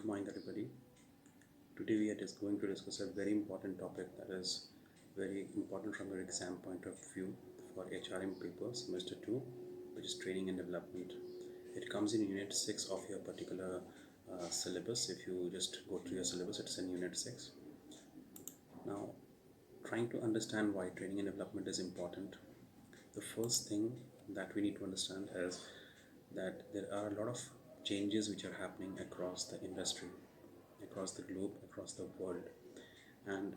morning, everybody. Today we are just going to discuss a very important topic that is very important from your exam point of view for HRM paper semester 2, which is training and development. It comes in unit 6 of your particular syllabus. If you just go through your syllabus, it's in unit 6. Now, trying to understand why training and development is important, the first thing that we need to understand is that there are a lot of changes which are happening across the industry, across the globe, across the world, and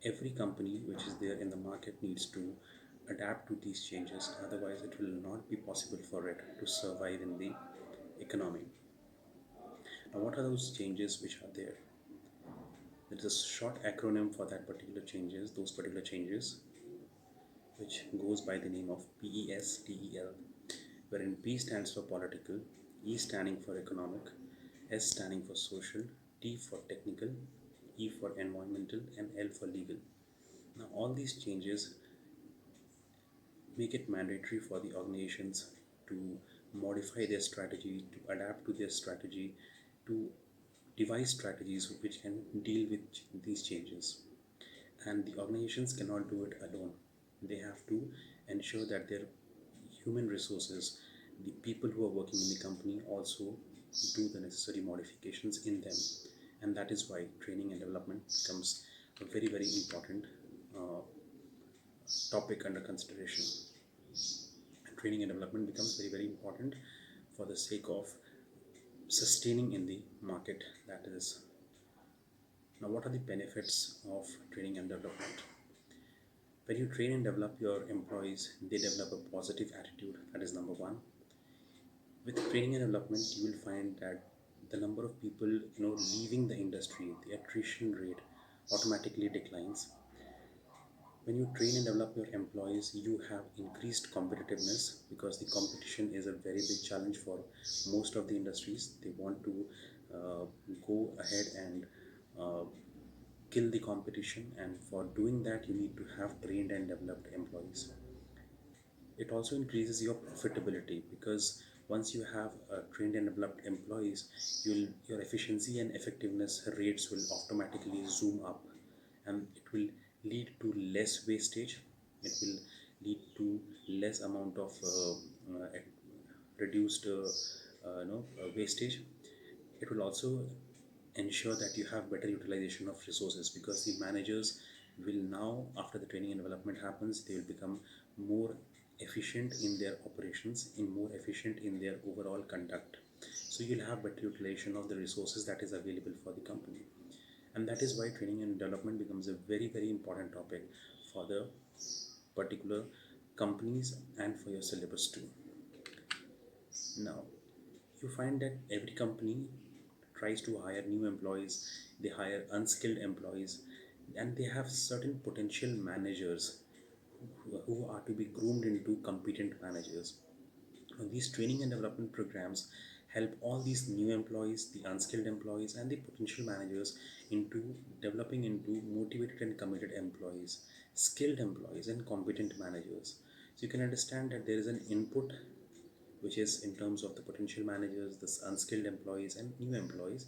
every company which is there in the market needs to adapt to these changes. Otherwise it will not be possible for it to survive in the economy. Now, what are those changes which are there? There is a short acronym for that particular changes, those particular changes, which goes by the name of PESTEL, wherein P stands for political, E standing for economic, S standing for social, T for technical, E for environmental, and L for legal. Now, all these changes make it mandatory for the organizations to modify their strategy, to adapt to their strategy, to devise strategies which can deal with these changes. And the organizations cannot do it alone. They have to ensure that their human resources, the people who are working in the company, also do the necessary modifications in them. And that is why training and development becomes a very, very important topic under consideration. Training and development becomes very, very important for the sake of sustaining in the market. That is, now what are the benefits of training and development? When you train and develop your employees, they develop a positive attitude. That is number one. With training and development, you will find that the number of people leaving the industry, the attrition rate automatically declines. When you train and develop your employees, you have increased competitiveness, because the competition is a very big challenge for most of the industries. They want to go ahead and kill the competition, and for doing that you need to have trained and developed employees. It also increases your profitability, because once you have trained and developed employees, your efficiency and effectiveness rates will automatically zoom up, and it will lead to less wastage. It will lead to less amount of reduced wastage. It will also ensure that you have better utilization of resources, because the managers will now, after the training and development happens, they will become more efficient in their operations, more efficient in their overall conduct. So you'll have better utilization of the resources that is available for the company. And that is why training and development becomes a very, very important topic for the particular companies and for your syllabus too. Now, you find that every company tries to hire new employees, they hire unskilled employees, and they have certain potential managers who are to be groomed into competent managers. These training and development programs help all these new employees, the unskilled employees, and the potential managers into developing into motivated and committed employees, skilled employees, and competent managers. So you can understand that there is an input which is in terms of the potential managers, the unskilled employees, and new employees,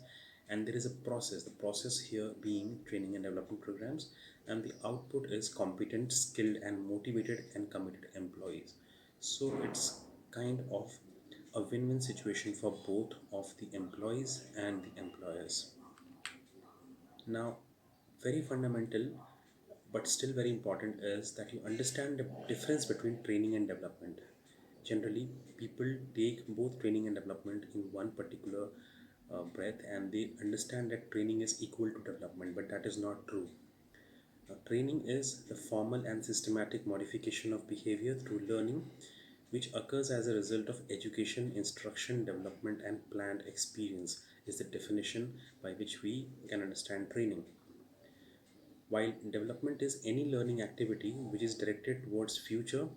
and there is a process. The process here being training and development programs, and the output is competent, skilled, and motivated and committed employees. So it's kind of a win-win situation for both of the employees and the employers. Now, very fundamental but still very important is that you understand the difference between training and development. Generally, people take both training and development in one particular breath, and they understand that training is equal to development, but that is not true. Training is the formal and systematic modification of behavior through learning, which occurs as a result of education, instruction, development, and planned experience, is the definition by which we can understand training. While development is any learning activity which is directed towards future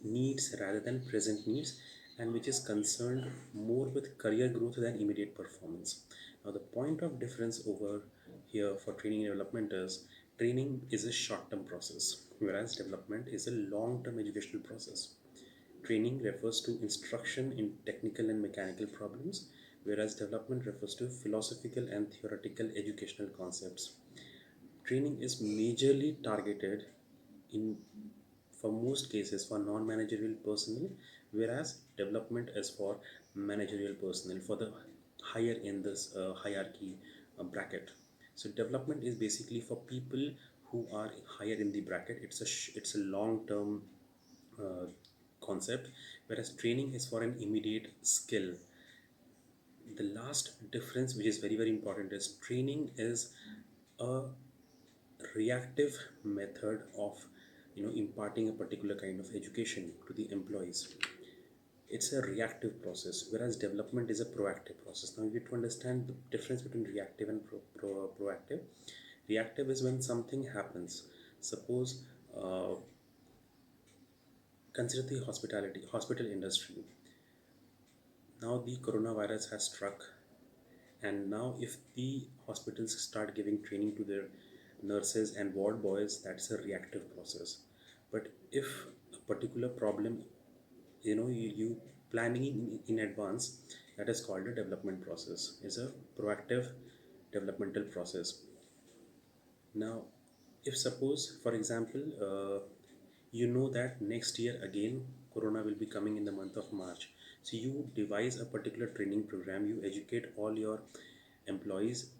needs rather than present needs, and which is concerned more with career growth than immediate performance. Now, the point of difference over here for training and development is training is a short term process, whereas development is a long term educational process. Training refers to instruction in technical and mechanical problems, whereas development refers to philosophical and theoretical educational concepts. Training is majorly targeted in, for most cases, for non-managerial personnel, whereas development is for managerial personnel, for the higher in this hierarchy bracket. So development is basically for people who are higher in the bracket. It's a long term uh, concept, whereas training is for an immediate skill. The last difference, which is very very important, is training is a reactive method of imparting a particular kind of education to the employees. It's a reactive process, whereas development is a proactive process. Now you get to understand the difference between reactive and proactive. Reactive is when something happens. Suppose, consider the hospital industry. Now the coronavirus has struck, and now if the hospitals start giving training to their nurses and ward boys, that's a reactive process. But if a particular problem, you planning in advance, that is called a development process, is a proactive developmental process. Now, if suppose, for example, you know that next year again Corona will be coming in the month of March, so you devise a particular training program. You educate all your employees,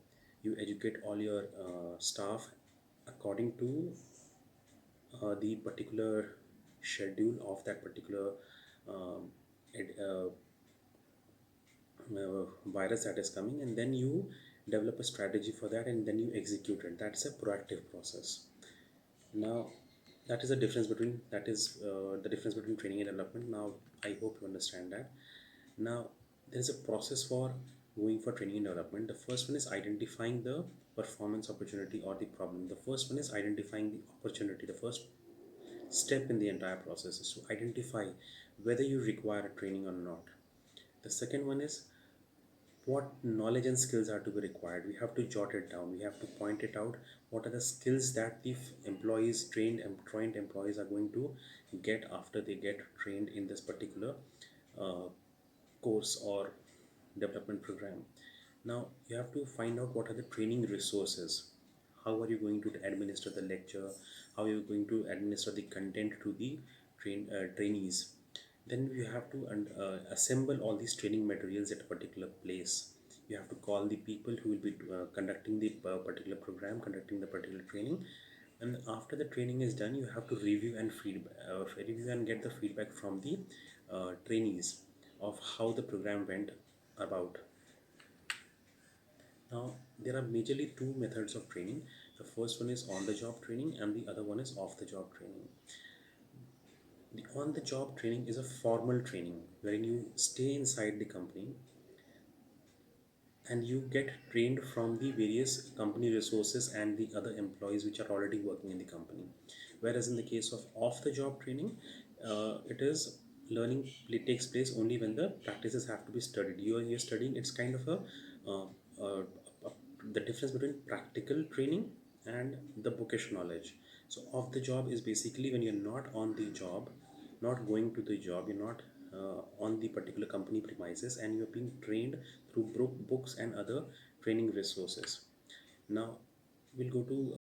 you educate all your staff according to the particular schedule of that particular um, ed, virus that is coming, and then you develop a strategy for that, and then you execute it. That's a proactive process. Now, that is the difference between the difference between training and development. Now, I hope you understand that. Now, there is a process for going for training and development. The first one is identifying the performance opportunity or the problem. The first one is identifying the opportunity. The first step in the entire process is to identify whether you require a training or not. The second one is what knowledge and skills are to be required. We have to jot it down, we have to point it out. What are the skills that the employees, trained employees, are going to get after they get trained in this particular uh, course or development program. Now you have to find out what are the training resources. How are you going to administer the lecture? How are you going to administer the content to the trainees? Then you have to assemble all these training materials at a particular place. You have to call the people who will be conducting the particular program, conducting the particular training. And after the training is done, you have to review and get the feedback from the trainees of how the program went about. Now, there are majorly two methods of training. The first one is on the job training, and the other one is off the job training. The on the job training is a formal training wherein you stay inside the company and you get trained from the various company resources and the other employees which are already working in the company. Whereas in the case of off the job training, it is learning takes place only when the practices have to be studied. You're studying. It's kind of uh, uh, the difference between practical training and the bookish knowledge. So off the job is basically when you're not on the job, not going to the job, you're not on the particular company premises, and you're being trained through books and other training resources. Now we'll go to